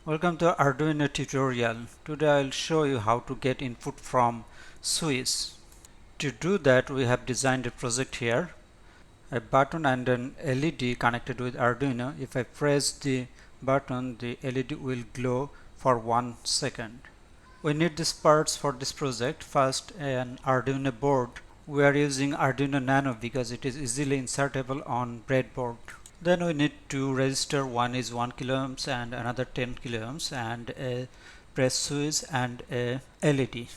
Welcome to Arduino tutorial. Today I'll show you how to get input from switch. To do that, we have designed a project here, a button and an LED connected with Arduino. If I press the button, the LED will glow for 1 second. We need these parts for this project. First, an Arduino board. We are using Arduino Nano because it is easily insertable on breadboard. Then we need two resistor, one is 1 kilo ohms and another 10 kilo ohms, and a press switch and a LED.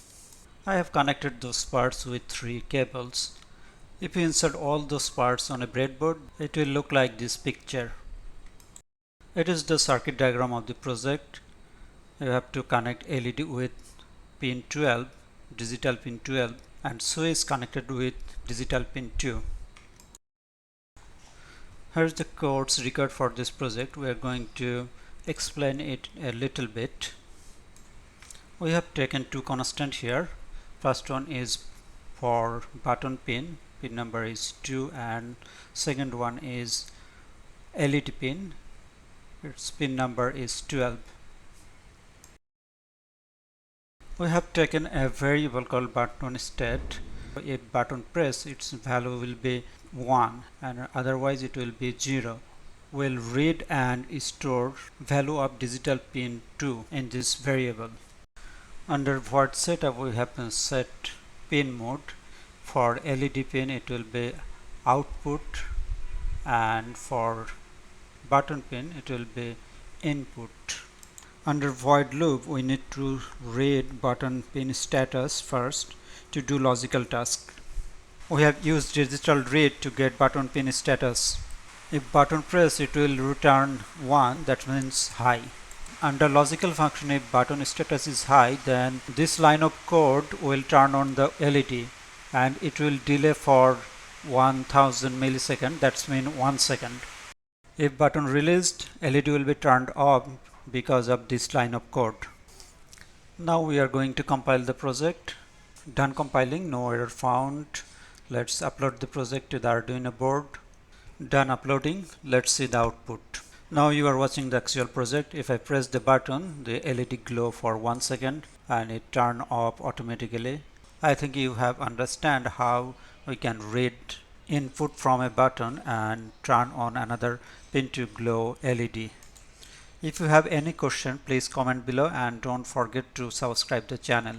I have connected those parts with 3 cables. If you insert all those parts on a breadboard, it will look like this picture. It is the circuit diagram of the project. You have to connect LED with pin 12, digital pin 12, and switch connected with digital pin 2. Here's the codes required for this project. We are going to explain it a little bit. We have taken two constants here. First one is for button pin number is 2, and second one is LED pin, its pin number is 12. We have taken a variable called button state. If button press, its value will be 1 and otherwise it will be 0. We'll read and store value of digital pin 2 in this variable. Under void setup, we have set pin mode. For LED pin it will be output, and for button pin it will be input. Under void loop, we need to read button pin status first to do logical task. We have used digital read to get button pin status. If button press, it will return 1, that means high. Under logical function, if button status is high, then this line of code will turn on the LED and it will delay for 1000 milliseconds, that's mean 1 second. If button released, LED will be turned off because of this line of code. Now we are going to compile the project. Done compiling, no error found. Let's upload the project to the Arduino board. Done uploading. Let's see the output. Now you are watching the actual project. If I press the button, the LED glow for 1 second and it turn off automatically. I think you have understand how we can read input from a button and turn on another pin to glow LED. If you have any question, please comment below and don't forget to subscribe the channel.